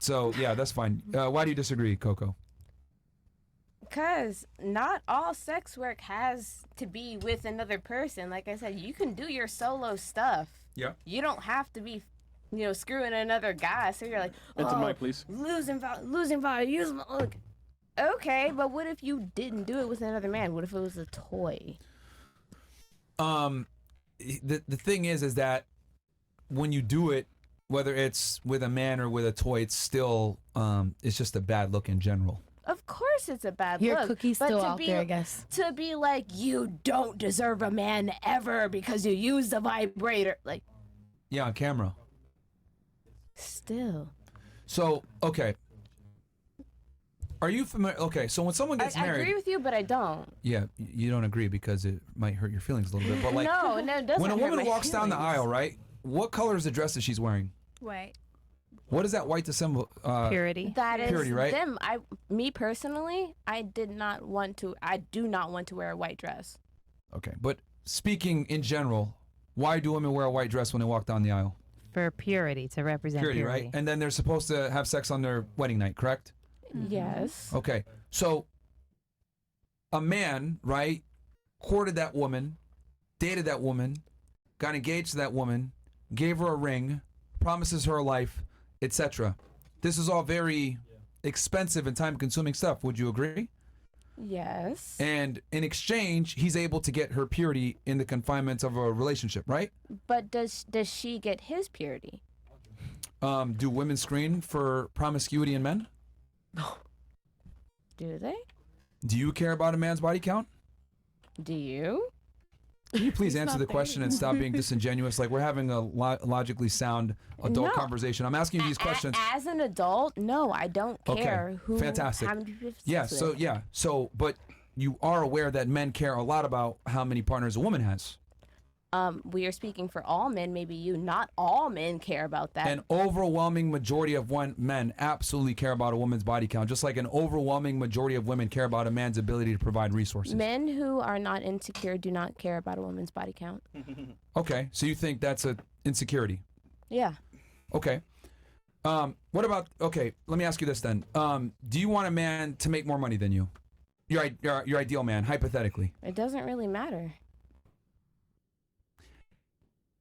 So yeah, that's fine. Why do you disagree, Coco? Because not all sex work has to be with another person. Like I said, you can do your solo stuff. Yeah. You don't have to be, screwing another guy. So you're like, Into the mic, please. losing value. Look. Okay, but what if you didn't do it with another man? What if it was a toy? The thing is that when you do it, whether it's with a man or with a toy, it's still it's just a bad look in general. Of course it's a bad Your look. cookie's but still to out be, there, I guess. To be like, you don't deserve a man ever because you use the vibrator. Like, Yeah, on camera. still. So, okay. Are you familiar? Okay, so when someone gets I married, agree with you, but I don't. yeah, you don't agree because it might hurt your feelings a little bit. But like, No, it doesn't. when a hurt woman my walks down the feelings. aisle, right? What color is the dress that she's wearing? White. What is that white to symbol? Purity. That is Purity, right? them. Me personally, I do not want to wear a white dress. Okay, but speaking in general, why do women wear a white dress when they walk down the aisle? For purity, to represent purity. right? And then they're supposed to have sex on their wedding night, correct? Yes. Okay, so a man, right, courted that woman, dated that woman, got engaged to that woman, gave her a ring, promises her a life, etc. This is all very expensive and time-consuming stuff. Would you agree? Yes. And in exchange, he's able to get her purity in the confinements of a relationship, right? But does she get his purity? Do women screen for promiscuity in men? Do they? Do you care about a man's body count? Do you? Can you please answer the question and stop being disingenuous? Like, we're having a logically sound adult No. conversation. I'm asking you these questions. As an adult, no, I don't care Okay, who. fantastic. How many people Yeah, sleep so with. yeah, so but you are aware that men care a lot about how many partners a woman has. We are speaking for all men. Maybe you. Not all men care about that. An overwhelming majority of men absolutely care about a woman's body count, just like an overwhelming majority of women care about a man's ability to provide resources. Men who are not insecure do not care about a woman's body count. Okay, so you think that's a insecurity? Yeah. Okay. What about? Okay, let me ask you this then. Do you want a man to make more money than you? Your ideal man, hypothetically. It doesn't really matter.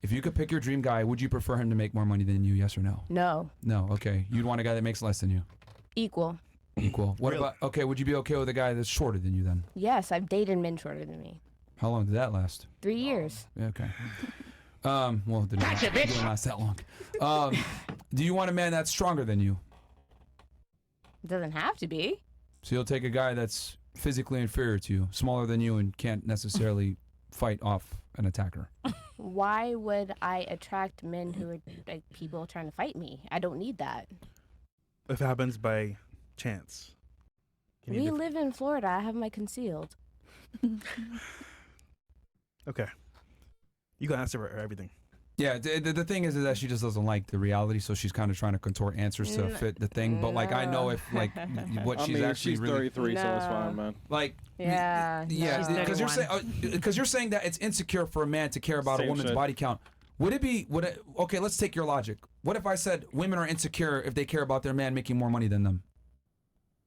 If you could pick your dream guy, would you prefer him to make more money than you? Yes or no? No. No. Okay. You'd want a guy that makes less than you. Equal. Equal. What about? Okay. Would you be okay with a guy that's shorter than you then? Yes, I've dated men shorter than me. How long did that last? 3 years. Yeah, okay. Well, it didn't last that long. Do you want a man that's stronger than you? It doesn't have to be. So you'll take a guy that's physically inferior to you, smaller than you, and can't necessarily fight off an attacker. Why would I attract men who are like people trying to fight me? I don't need that. If it happens by chance. Can you We live in Florida. I have my concealed. Okay. You can answer for everything. Yeah, the thing is that she just doesn't like the reality, so she's kind of trying to contort answers to fit the thing. But like, I know if like what she's actually she's really 33, so it's No. fine, man. like. Yeah. Yeah, no. because you're saying that it's insecure for a man to care about a Same woman's shit. body count. Would it be? Okay, let's take your logic. What if I said women are insecure if they care about their man making more money than them?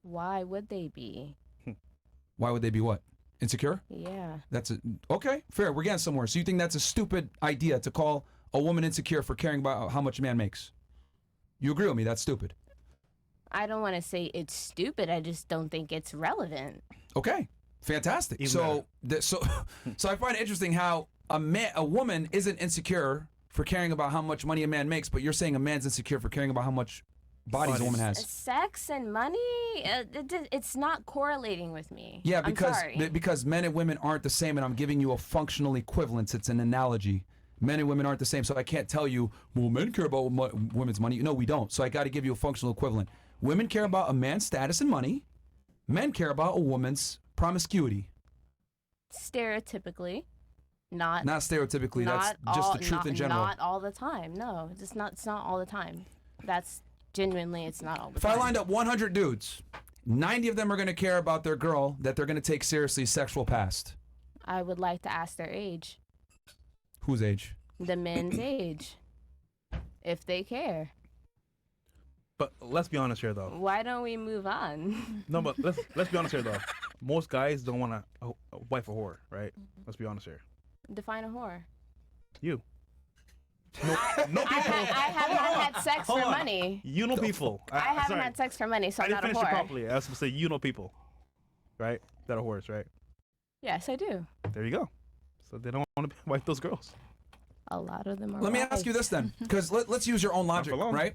Why would they be? Why would they be what? Insecure? Yeah. Okay, fair. We're getting somewhere. So you think that's a stupid idea to call a woman insecure for caring about how much a man makes? You agree with me? That's stupid. I don't want to say it's stupid. I just don't think it's relevant. Okay, fantastic. Even So I find it interesting how a woman isn't insecure for caring about how much money a man makes, but you're saying a man's insecure for caring about how much bodies a woman has. Sex and money, it's not correlating with me. Yeah, I'm because sorry. because men and women aren't the same, and I'm giving you a functional equivalence. It's an analogy. Men and women aren't the same, so I can't tell you, well, men care about women's money. No, we don't. So I got to give you a functional equivalent. Women care about a man's status and money. Men care about a woman's promiscuity. Stereotypically, not Stereotypically, not that's just all, the truth not, in general. Not all the time. No, it's not all the time. That's genuinely, it's not all the If time. I lined up 100 dudes, 90 of them are going to care about their girl that they're going to take seriously sexual past. I would like to ask their age, Whose age? the men's age, if they care. But let's be honest here, though. Why don't we move on? No, but let's be honest here, though. Most guys don't want a wife a whore, right? Let's be honest here. Define a whore. You. No people. I have not had sex for money. You know people. I haven't had sex for money, so I I'm didn't not a finish it whore. properly. I was supposed to say you know people, right? That are whores, right? Yes, I do. There you go. So they don't want to wife those girls. A lot of them are. Let me ask you this then, because let's use your own logic, for long. right?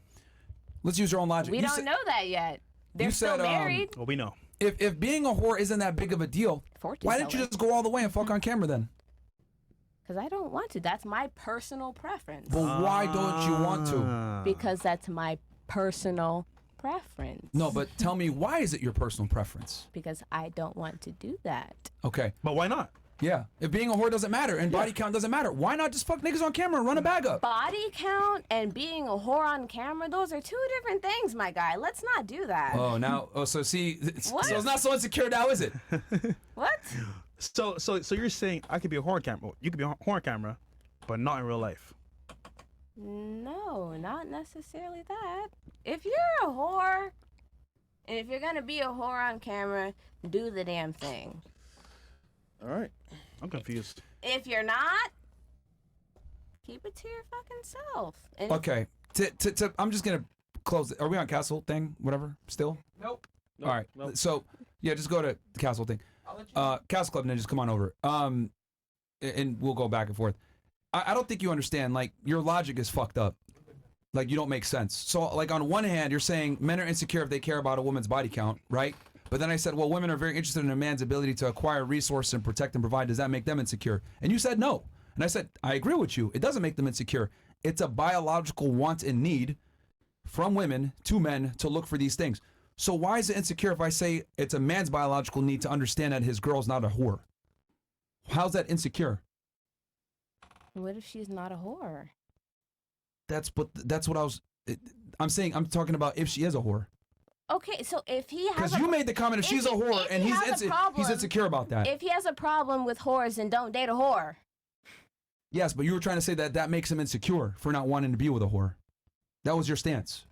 Let's use your own logic. We You don't said- know that yet. They're you still said, married. Well, we know. If being a whore isn't that big of a deal, Fortune why didn't you teller. just go all the way and fuck on camera then? Because I don't want to. That's my personal preference. Well, why don't you want to? Because that's my personal preference. No, but tell me, why is it your personal preference? Because I don't want to do that. Okay. But why not? Yeah. If being a whore doesn't matter and body count doesn't matter, why not just fuck niggas on camera and run a bag up? Body count and being a whore on camera, those are two different things, my guy. Let's not do that. So see, What? so it's not so insecure now, is it? What? So you're saying I could be a horror camera? You could be a horror camera, but not in real life. No, not necessarily that. If you're a whore, and if you're gonna be a whore on camera, do the damn thing. All right. I'm confused. If you're not, keep it to your fucking self. And Okay. I'm just gonna close it. Are we on castle thing? Whatever. Still? Nope. All right. Nope. So yeah, just go to the castle thing. Castle Club Ninjas, come on over. And we'll go back and forth. I don't think you understand. Like, your logic is fucked up. Like, you don't make sense. So, like, on one hand, you're saying men are insecure if they care about a woman's body count, right? But then I said, well, women are very interested in a man's ability to acquire resources and protect and provide. Does that make them insecure? And you said no. And I said, I agree with you. It doesn't make them insecure. It's a biological want and need from women to men to look for these things. So why is it insecure if I say it's a man's biological need to understand that his girl's not a whore? How's that insecure? what if she's not a whore? That's what I was. I'm saying. I'm talking about if she is a whore. Okay, so if he has Because you made the comment if she's a whore if and he he's has a problem- he's insecure about that. if he has a problem with whores, then don't date a whore. Yes, but you were trying to say that makes him insecure for not wanting to be with a whore. That was your stance.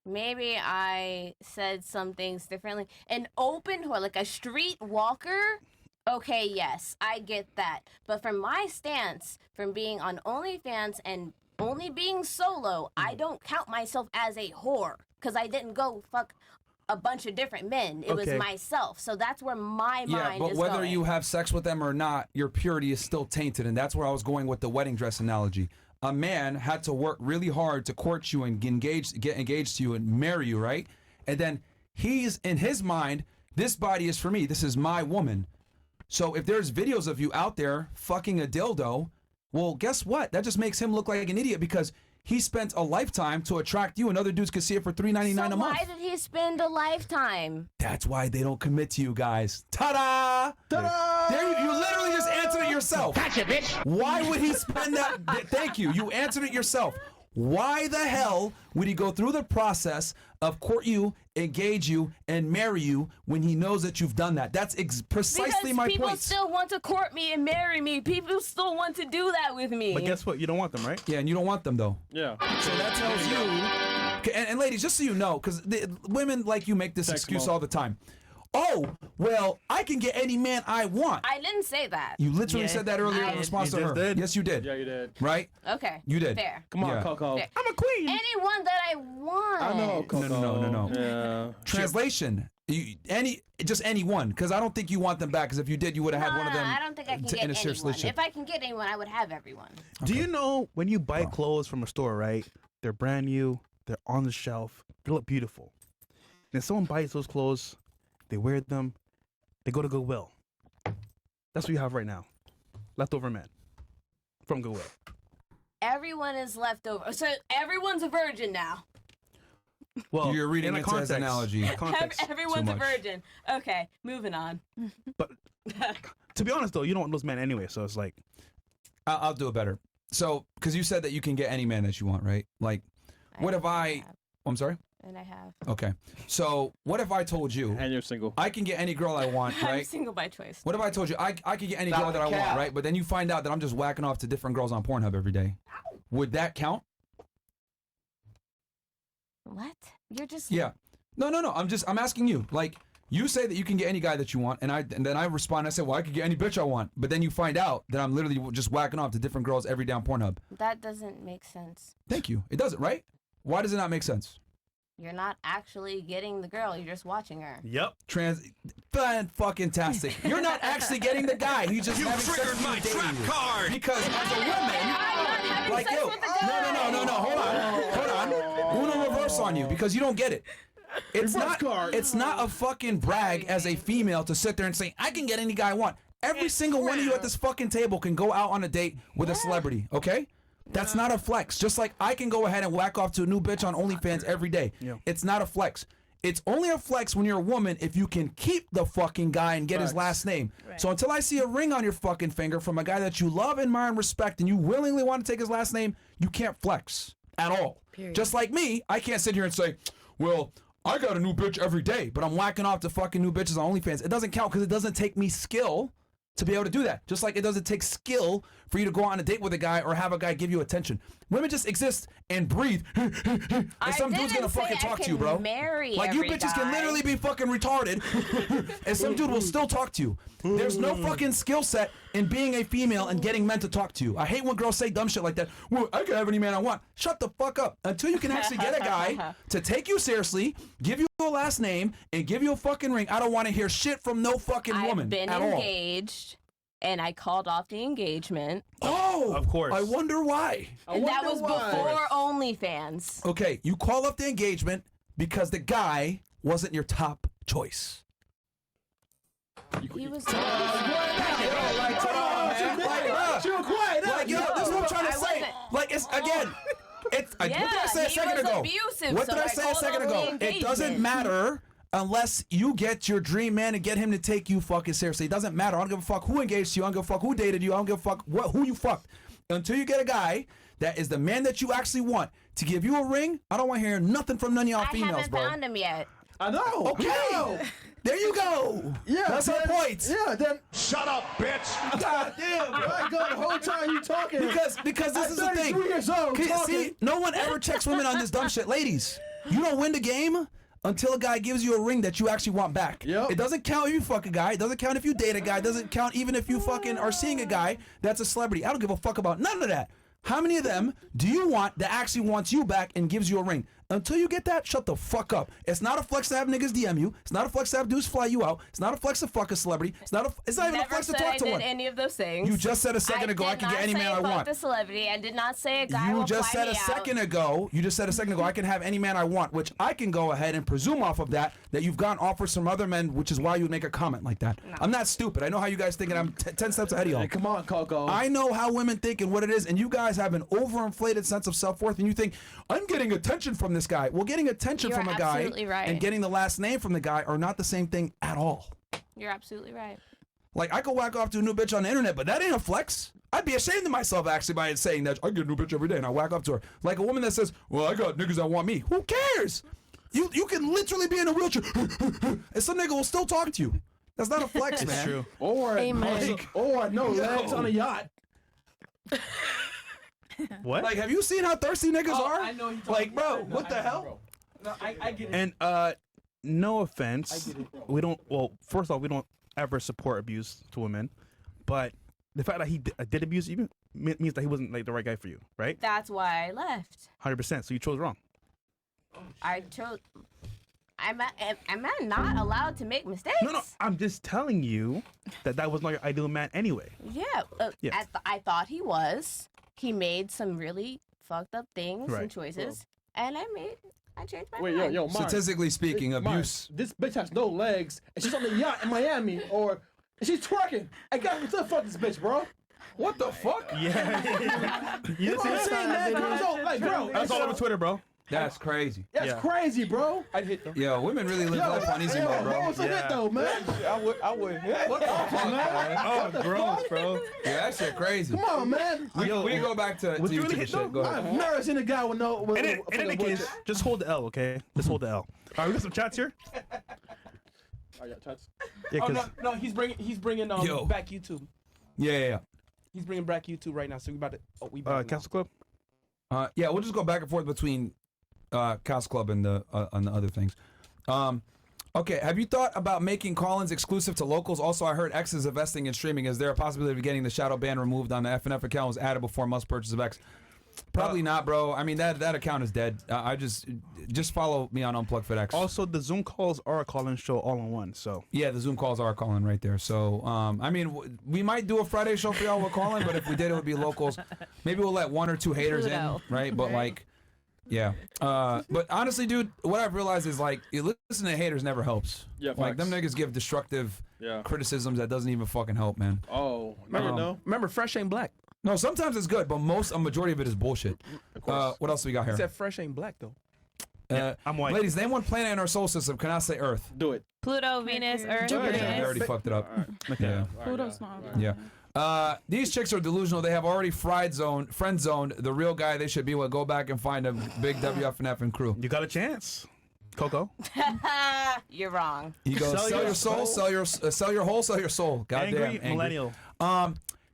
Maybe I said some things differently. An open whore, like a street walker, okay, yes, I get that. But from my stance, from being on OnlyFans and only being solo, I don't count myself as a whore because I didn't go fuck a bunch of different men. It was Okay. myself. So that's where my Yeah, mind but is whether going. you have sex with them or not, your purity is still tainted, and that's where I was going with the wedding dress analogy. A man had to work really hard to court you and get engaged to you and marry you, right? And then he's in his mind, this body is for me. This is my woman. So if there's videos of you out there fucking a dildo, well, guess what? That just makes him look like an idiot because he spent a lifetime to attract you, and other dudes could see it for $3.99 so a month. why did he spend a lifetime? That's why they don't commit to you guys. Ta-da! Ta-da! There you literally just answered it yourself. Gotcha, bitch. Why would he spend that? Thank you. You answered it yourself. Why the hell would he go through the process of court you, engage you, and marry you when he knows that you've done that? That's precisely Because my people point. still want to court me and marry me. People still want to do that with me. But guess what? You don't want them, right? Yeah, and you don't want them though. Yeah. So that tells you. Okay, and ladies, just so you know, because women like you make this Text excuse them all. all the time. Oh, well, I can get any man I want. I didn't say that. You literally Yeah, said that earlier I in did. response You to just her. did? Yes, you did. Yeah, you did. Right? Okay. You did. Fair. Come on, Yeah. Coco. Fair. I'm a queen. Anyone that I want. I know, Coco. No. Yeah. Translation. Just anyone, because I don't think you want them back. Because if you did, you would have had one of them. I don't think I can to- get in a serious anyone. relationship. If I can get anyone, I would have everyone. Do you know when you buy clothes from a store, right? They're brand new. They're on the shelf. They look beautiful. And if someone buys those clothes, they wear them, they go to Goodwill. That's what you have right now. Leftover men from Goodwill. Everyone is left over. So everyone's a virgin now. Well, You're reading in a into his context, analogy. Context. Everyone's a much. virgin. Okay, moving on. But to be honest, though, you don't want those men anyway. So it's like, I'll do it better. So, because you said that you can get any man that you want, right? Like, what if I? I'm sorry. And I have. Okay. So, what if I told you And you're single. I can get any girl I want, I'm right? single by choice. What if I told you I could get any Stop girl that I the want, cap. right? But then you find out that I'm just whacking off to different girls on Pornhub every day. Would that count? What? You're just Yeah. No. I'm asking you. Like, you say that you can get any guy that you want, and then I respond. I say, well, I could get any bitch I want. But then you find out that I'm literally just whacking off to different girls every day on Pornhub. That doesn't make sense. Thank you. It doesn't, right? Why does it not make sense? You're not actually getting the girl. You're just watching her. Yep. Fan-fucking-tastic. You're not actually getting the guy. He's just having sex triggered with you my and dating trap you. card. Because as a woman, I'm not having like sex you. with the guy. No. Hold on. Uno reverse on you because you don't get it. It's not a fucking brag as a female to sit there and say, I can get any guy I want. Every single one of you at this fucking table can go out on a date with a celebrity, okay? That's not a flex. Just like I can go ahead and whack off to a new bitch on OnlyFans every day. Yeah. It's not a flex. It's only a flex when you're a woman if you can keep the fucking guy and get his last name. So until I see a ring on your fucking finger from a guy that you love, admire, and respect, and you willingly want to take his last name, you can't flex at all. Period. Just like me, I can't sit here and say, well, I got a new bitch every day, but I'm whacking off to fucking new bitches on OnlyFans. It doesn't count because it doesn't take me skill to be able to do that. Just like it doesn't take skill for you to go on a date with a guy or have a guy give you attention. Women just exist and breathe. And some dude's gonna fucking talk to you, bro. Like you bitches can literally be fucking retarded and some dude will still talk to you. There's no fucking skill set in being a female and getting men to talk to you. I hate when girls say dumb shit like that. Well, I can have any man I want. Shut the fuck up. Until you can actually get a guy to take you seriously, give you a last name, and give you a fucking ring, I don't want to hear shit from no fucking woman I've been at all. engaged, and I called off the engagement. Oh, Of course. I wonder why. And that was before OnlyFans. Okay, you call up the engagement because the guy wasn't your top choice. He was. Like, yo, this is what I'm trying to I say. wasn't- Like, it's again. What did I say a he second was ago? abusive, What so did I I say a called second off the ago? It doesn't engagement. matter unless you get your dream man and get him to take you fucking seriously. It doesn't matter. I don't give a fuck who engaged you. I don't give a fuck who dated you. I don't give a fuck who you fucked. Until you get a guy that is the man that you actually want to give you a ring, I don't want to hear nothing from none of y'all I females, haven't bro. found him yet. I know. Okay. There you go. Yeah. That's then, her point. Yeah. Then. Shut up, bitch. God damn. I go the whole time you talking. Because this is the thing. 33 years old. See, Talking. no one ever checks women on this dumb shit. Ladies, you don't win the game until a guy gives you a ring that you actually want back. Yep. It doesn't count if you fuck a guy. It doesn't count if you date a guy. It doesn't count even if you fucking are seeing a guy that's a celebrity. I don't give a fuck about none of that. How many of them do you want that actually wants you back and gives you a ring? Until you get that, shut the fuck up. It's not a flex to have niggas DM you. It's not a flex to have dudes fly you out. It's not a flex to fuck a celebrity. It's not even a Never flex to said talk I to did one. any of those things. You just said a second ago I can get any man I did not say want. fuck the celebrity. I did not say a guy You will just fly said a me second out. ago. You just said a second ago I can have any man I want, which I can go ahead and presume off of that you've gotten offers from other men, which is why you would make a comment like that. No. I'm not stupid. I know how you guys think, and I'm 10 steps ahead of y'all. Hey, come on, Coco. I know how women think and what it is, and you guys have an overinflated sense of self-worth, and you think, I'm getting attention from this guy. Well, getting attention You're from a guy absolutely right. and getting the last name from the guy are not the same thing at all. You're absolutely right. Like, I could whack off to a new bitch on the internet, but that ain't a flex. I'd be ashamed of myself, actually, by saying that. I get a new bitch every day, and I whack up to her. Like a woman that says, well, I got niggas that want me. Who cares? You can literally be in a wheelchair, and some nigga will still talk to you. That's not a flex, man. It's true. Or Amen. no legs on a yacht. What? Like, have you seen how thirsty niggas are? I know you're Like, bro, talking- what the I- hell? bro. No, I get it. And no offense, I get it, bro. we don't. Well, first off, we don't ever support abuse to women, but the fact that he did abuse you means that he wasn't like the right guy for you, right? That's why I left. 100%. So you chose wrong. I chose. I'm not allowed to make mistakes. No, I'm just telling you that was not your ideal man anyway. Yeah. Yeah. I thought he was. He made some really fucked up things Right. and choices, and I changed my Wait, mind. yo, Mark. Statistically speaking, Mark, abuse. this bitch has no legs, and she's on the yacht in Miami, or she's twerking. I got to fuck this bitch, bro. What the fuck? Yeah. you You know what I'm saying, man? Girls don't like, bro. That's all over Twitter, bro. That's crazy. That's Yeah. crazy, bro. I'd hit them. Yo, women really live life on easy mode, bro. What's it though, man? I would hit. What the fuck, man? Oh, gross, bro. Yeah, that shit crazy. Come on, man. We can go back to Would you YouTube really hit shit. them? Go ahead. I've never seen a guy with no. With, In any case, just hold the L, okay? Just hold the L. All right, we got some chats here. Oh, yeah, touch. Yeah, Oh 'cause- no, he's bringing Yo. back YouTube. Yeah. He's bringing back YouTube right now. So we about to. Oh, we back now. Castle Club. Yeah, we'll just go back and forth between Cos Club and the other things. Okay, have you thought about making call-ins exclusive to locals? Also, I heard X is investing in streaming. Is there a possibility of getting the shadow ban removed on the FNF account was added before must purchase of X? Probably not, bro. I mean, that account is dead. I just follow me on Unplugged Fit X. Also, the Zoom calls are a call-in show all in one. So Yeah, the Zoom calls are calling right there. So, I mean, we might do a Friday show for y'all with calling, but if we did, it would be locals. Maybe we'll let 1 or 2 haters Pluto. in, right? But like, yeah. But honestly, dude, what I've realized is like, listening to haters never helps. Yeah, like them facts. niggas give destructive Yeah. criticisms that doesn't even fucking help, man. Oh, never Um, know. Remember, fresh ain't black. No, sometimes it's good, but a majority of it is bullshit. Of course. What else we got He here? said fresh ain't black though. I'm white. Ladies, name one planet in our solar system. Can I say Earth? Do it. Pluto, Venus, Earth, Jupiter. Yeah, I Uranus. already fucked it up. All right. Yeah. All right, Pluto's yeah. not. Yeah. These chicks are delusional. They have already friend zoned the real guy they should be with. Go back and find a big WFNF and crew. You got a chance, Coco. You're wrong. He goes, Sell sell your your soul, soul. sell your whole, sell your soul. Goddamn, Angry millennial.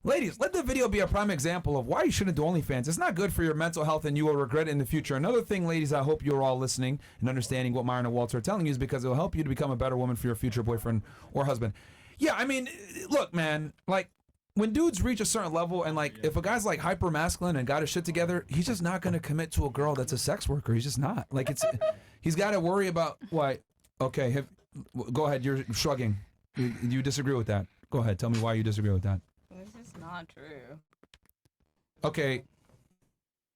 Ladies, let the video be a prime example of why you shouldn't do OnlyFans. It's not good for your mental health and you will regret it in the future. Another thing, ladies, I hope you're all listening and understanding what Myron and Walter are telling you is because it will help you to become a better woman for your future boyfriend or husband. Yeah, I mean, look, man, like, when dudes reach a certain level and, like, if a guy's, like, hyper masculine and got his shit together, he's just not going to commit to a girl that's a sex worker. He's just not. Like, he's got to worry about, why, okay, go ahead, you're shrugging. You disagree with that. Go ahead, tell me why you disagree with that. This is not true. Okay.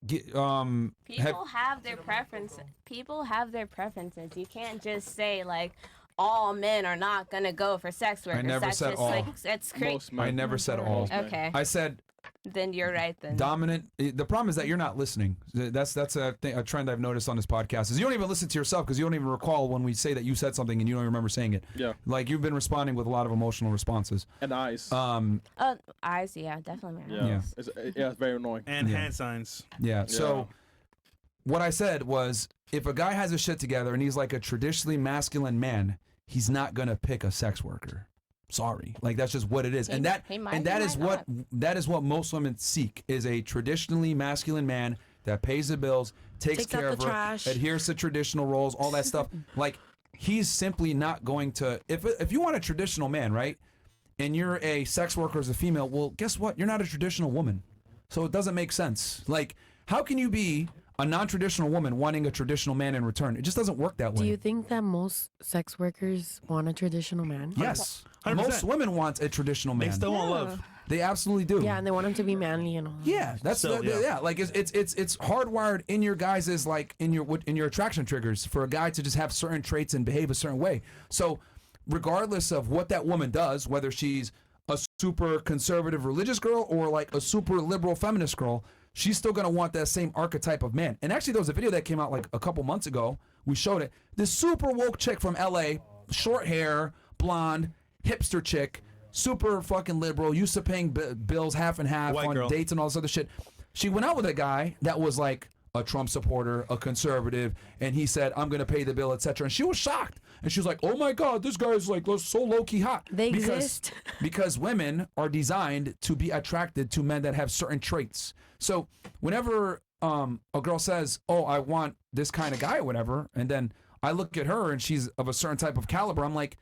People have their preferences. People have their preferences. You can't just say like all men are not gonna go for sex workers. never That's said just all. like that's crazy. Most men. I never said all. Okay, I said then you're right then. dominant. The problem is that you're not listening. That's a trend I've noticed on this podcast is you don't even listen to yourself because you don't even recall when we say that you said something and you don't remember saying it. Yeah. Like you've been responding with a lot of emotional responses. And eyes. Eyes, yeah, definitely. yeah. Yeah. It's very annoying. And Yeah. hand signs. Yeah. So what I said was if a guy has his shit together and he's like a traditionally masculine man, he's not gonna pick a sex worker. Sorry, like that's just what it is, and that he might, and that he is might that is what most women seek is a traditionally masculine man that pays the bills, takes Takes out care the of her, trash. adheres to traditional roles, all that stuff. Like he's simply not going to. If you want a traditional man, right, and you're a sex worker as a female, well, guess what? You're not a traditional woman, so it doesn't make sense. Like, how can you be a non-traditional woman wanting a traditional man in return? It just doesn't work that way. Do you think that most sex workers want a traditional man? Yes. 100%. Most women want a traditional man. They still want love. They absolutely do. Yeah, and they want him to be manly and all. Yeah, that's So, yeah. yeah. Like it's hardwired in your guys' like in your attraction triggers for a guy to just have certain traits and behave a certain way. So regardless of what that woman does, whether she's a super conservative religious girl or like a super liberal feminist girl, she's still gonna want that same archetype of man. And actually, there was a video that came out like a couple months ago. We showed it. This super woke chick from LA, short hair, blonde, hipster chick, super fucking liberal, used to paying bills half and half White on girl. dates and all this other shit. She went out with a guy that was like a Trump supporter, a conservative, and he said, I'm gonna pay the bill, etc. And she was shocked. And she was like, oh my God, this guy's like so low-key hot. They exist. Because women are designed to be attracted to men that have certain traits. So whenever a girl says, oh, I want this kind of guy or whatever, and then I look at her and she's of a certain type of caliber, I'm like,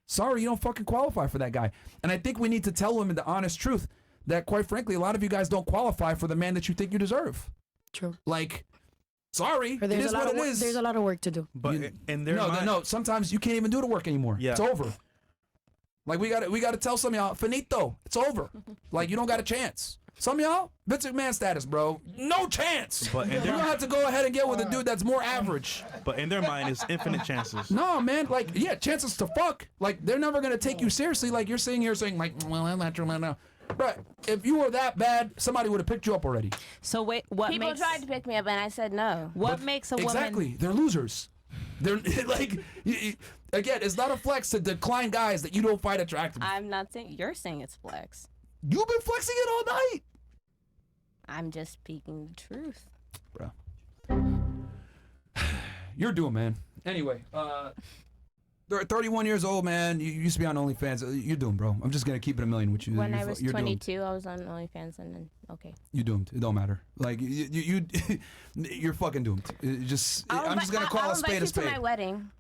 sorry, you don't fucking qualify for that guy. And I think we need to tell women the honest truth that, quite frankly, a lot of you guys don't qualify for the man that you think you deserve. True. Like, sorry, Or it is what it is. There's a lot of work to do. But You- in their no, mind, no, sometimes you can't even do the work anymore. Yeah. It's over. Like, we got to tell some of y'all, finito, it's over. Like, you don't got a chance. Some of y'all, Vince McMahon status, bro. No chance. But in You're their, going to have to go ahead and get with a dude that's more average. but in their mind, it's infinite chances. No, man, like, yeah, chances to fuck. Like, they're never going to take you seriously. Like, you're sitting here saying, like, well, I'm not true, no. But if you were that bad, somebody would have picked you up already. So wait, what People makes tried to pick me up and I said no. what makes a woman Exactly. They're losers. They're like, again, it's not a flex to decline guys that you don't find attractive. I'm not saying you're saying it's flex. You've been flexing it all night. I'm just speaking the truth. Bro. You're doing, man. Anyway, 31 years old, man. You used to be on OnlyFans. You're doomed, bro. I'm just gonna keep it a million with you. When you're, I was you're 22, I was on OnlyFans, and then okay. You're doomed. It don't matter. Like you're fucking doomed. I'm just gonna call I'll a spade a invite you spade. to my wedding.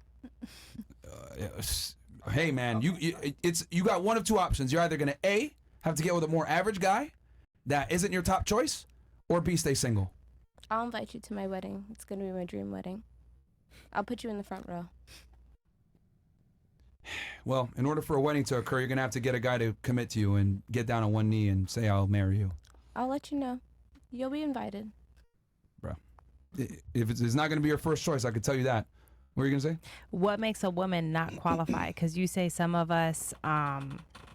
Hey, man, you got one of two options. You're either gonna A, have to get with a more average guy that isn't your top choice, or B, stay single. I'll invite you to my wedding. It's gonna be my dream wedding. I'll put you in the front row. Well, in order for a wedding to occur, you're gonna have to get a guy to commit to you and get down on one knee and say, "I'll marry you." I'll let you know. You'll be invited. Bro. If it's not gonna be your first choice, I could tell you that. What are you gonna say? What makes a woman not qualify? Because you say some of us,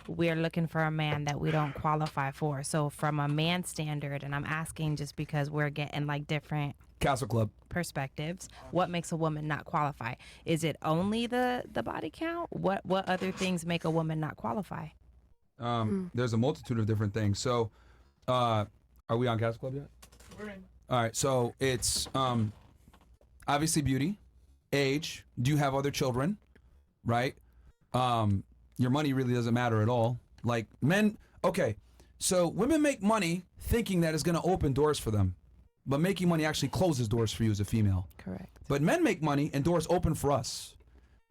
we're looking for a man that we don't qualify for. So from a man standard, and I'm asking just because we're getting like different Castle Club. perspectives, what makes a woman not qualify? Is it only the body count? What other things make a woman not qualify? There's a multitude of different things. So, are we on Castle Club yet? We're in. All right. So it's obviously beauty, age. Do you have other children? Right. Your money really doesn't matter at all. Like men. Okay. So women make money thinking that it's going to open doors for them, but making money actually closes doors for you as a female. Correct. But men make money and doors open for us.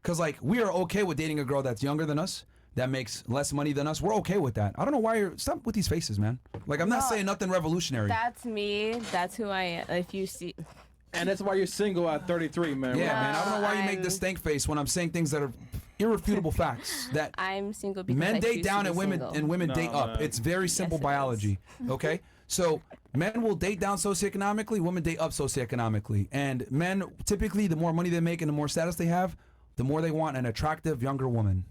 Because, like, we are okay with dating a girl that's younger than us, that makes less money than us. We're okay with that. I don't know why you're... Stop with these faces, man. Like, I'm not No, saying nothing revolutionary. That's me. That's who I am. If you see, And that's why you're single at 33, man. Yeah, Right? man. I don't know why you make I'm- this stank face when I'm saying things that are irrefutable facts. That I'm single because men I date choose down to and be women single. women No, date up. man. It's very simple it is. biology. Okay? So men will date down socioeconomically, women date up socioeconomically. And men, typically, the more money they make and the more status they have, the more they want an attractive younger woman.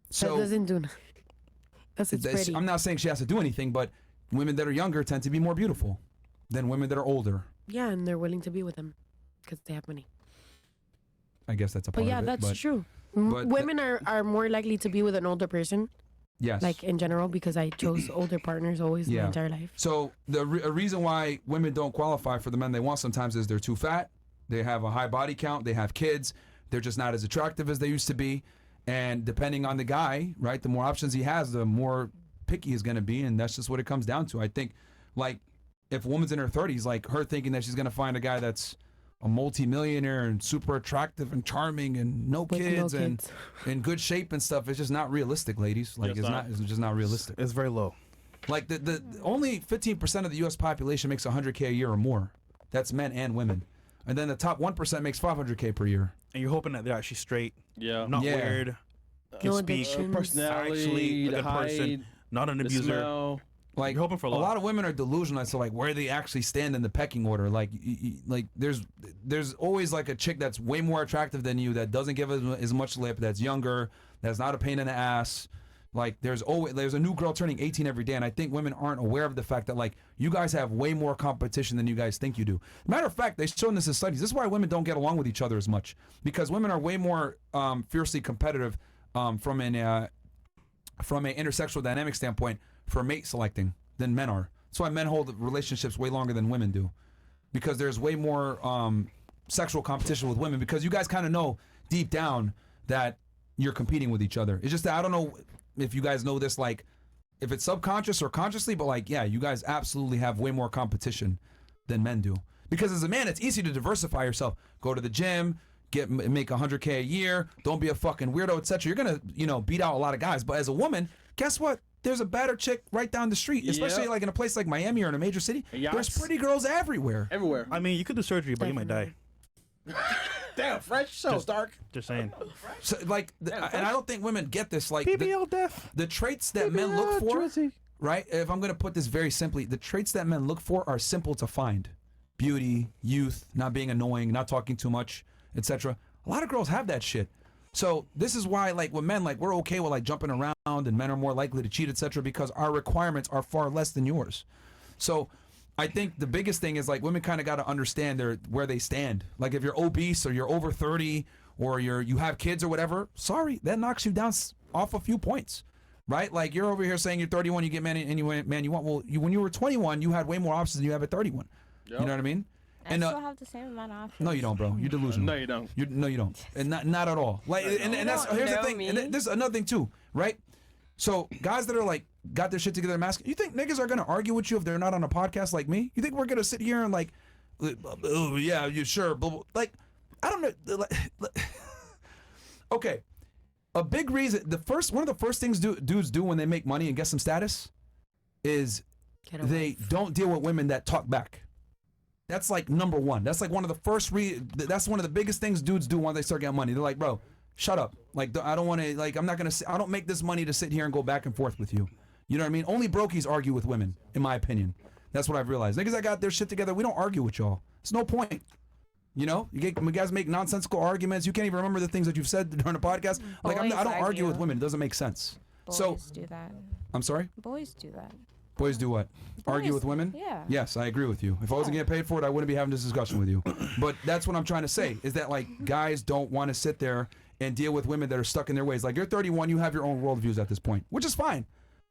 That So doesn't do. That's it's pretty. I'm not saying she has to do anything, but women that are younger tend to be more beautiful than women that are older. Yeah, and they're willing to be with them because they have money. I guess that's a part But yeah, of it. that's but true. but Women are more likely to be with an older person, yes. like in general, because I chose older partners always Yeah. my entire life. So a reason why women don't qualify for the men they want sometimes is they're too fat, they have a high body count, they have kids, they're just not as attractive as they used to be. And depending on the guy, right, the more options he has, the more picky he's going to be. And that's just what it comes down to. I think, like, if a woman's in her 30s, like, her thinking that she's going to find a guy that's a multi-millionaire and super attractive and charming and no With kids no and kids. in good shape and stuff, it's just not realistic, ladies. Like, it's just not realistic. It's very low. Like the only 15% of the U.S. population makes 100K a year or more. That's men and women. And then the top 1% makes 500K per year. And you're hoping that they're actually straight, Yeah. not Yeah. weird, can No speak, addiction. Personality, actually a the good person, height, not an the abuser. smell. Like, You're hoping for a a lot. lot of women are delusional as to like where they actually stand in the pecking order. Like, like there's always like a chick that's way more attractive than you that doesn't give as much lip, that's younger, that's not a pain in the ass. Like, there's a new girl turning 18 every day, and I think women aren't aware of the fact that, like, you guys have way more competition than you guys think you do. Matter of fact, they've shown this in studies. This is why women don't get along with each other as much, because women are way more fiercely competitive from an intersexual dynamic standpoint for mate selecting than men are. That's why men hold relationships way longer than women do, because there's way more sexual competition with women, because you guys kind of know deep down that you're competing with each other. It's just that I don't know if you guys know this, like, if it's subconscious or consciously, but like, yeah, you guys absolutely have way more competition than men do. Because as a man, it's easy to diversify yourself. Go to the gym, make 100K a year, don't be a fucking weirdo, etc. You're gonna, beat out a lot of guys. But as a woman, guess what? There's a better chick right down the street, especially like in a place like Miami or in a major city. Yes. There's pretty girls everywhere. Everywhere. I mean, you could do surgery, but you might die. Damn, fresh so dark. Just saying. So, like, and I don't think women get this. Like, BBL death. the traits that men look for, right? If I'm going to put this very simply, the traits that men look for are simple to find: beauty, youth, not being annoying, not talking too much, etc. A lot of girls have that shit. So this is why, like, with men, like, we're okay with like jumping around, and men are more likely to cheat, etc. Because our requirements are far less than yours. So I think the biggest thing is, like, women kind of got to understand where they stand. Like, if you're obese or you're over 30 or you have kids or whatever, sorry, that knocks you down off a few points, right? Like, you're over here saying you're 31, you get man you want. Well, when you were 21, you had way more options than you have at 31. Yep. You know what I mean? I And still have the same amount of options. no, you don't, bro. You're delusional. No, you don't. No, you don't, and not at all. Like, and that's don't here's the know thing. me. And this is another thing too, right? So guys that are like got their shit together, masculine. You think niggas are gonna argue with you if they're not on a podcast like me? You think we're gonna sit here and like, oh yeah, you sure? Blah, blah. Like, I don't know. Okay, a big reason. One of the first things dudes do when they make money and get some status is Get a they wife. don't deal with women that talk back. That's like number one. That's like one of the first that's one of the biggest things dudes do when they start getting money. They're like, bro, shut up. Like, I don't want to, like, I'm not going to, I don't make this money to sit here and go back and forth with you. You know what I mean? Only brokies argue with women, in my opinion. That's what I've realized. Niggas that got their shit together, we don't argue with y'all. There's no point. You know, you guys make nonsensical arguments. You can't even remember the things that you've said during the podcast. Like, Boys I don't argue argue. with women. It doesn't make sense. Boys So, do that. I'm sorry? Boys do that. Boys do what? Argue Boys- with women? yeah. Yes, I agree with you. If I wasn't getting paid for it, I wouldn't be having this discussion with you. But that's what I'm trying to say, is that, like, guys don't want to sit there and deal with women that are stuck in their ways. Like, you're 31, you have your own worldviews at this point, which is fine.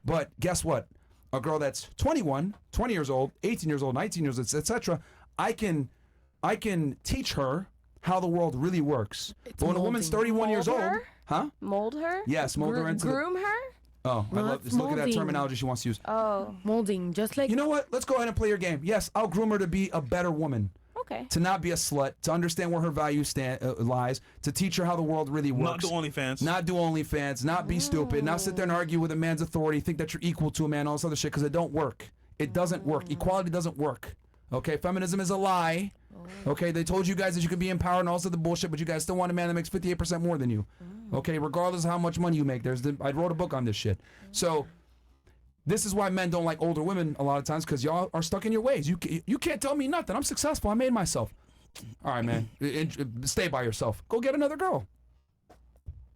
But guess what? A girl that's 21, 20 years old, 18 years old, 19 years old, etc., I can teach her how the world really works. But when a woman's molding. 31 years Mold old, her? huh? Mold her? Yes, mold her into the- groom her? Oh, I No, love it's this. Look at that molding. terminology she wants to use. Oh, Molding, just like You know what? Let's go ahead and play your game. Yes, I'll groom her to be a better woman. okay. To not be a slut, to understand where her value lies, to teach her how the world really Not works. do OnlyFans. Not do OnlyFans, not be stupid, not sit there and argue with a man's authority, think that you're equal to a man, all this other shit, because it don't work. It doesn't work. Equality doesn't work. Okay, feminism is a lie. Okay, they told you guys that you could be empowered and all this other bullshit, but you guys still want a man that makes 58% more than you. Okay, regardless of how much money you make. I wrote a book on this shit. So this is why men don't like older women a lot of times, because y'all are stuck in your ways. You can't tell me nothing. I'm successful. I made myself. All right, man. Stay by yourself. Go get another girl.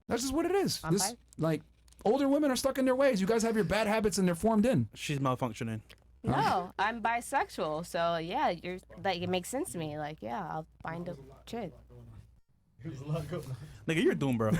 That's just what it is. I'm fine. Like, older women are stuck in their ways. You guys have your bad habits and they're formed in. She's malfunctioning. No, I'm bisexual, so yeah, you're like it makes sense to me. Like, yeah, I'll find a chick. Nigga, you're doomed, bro.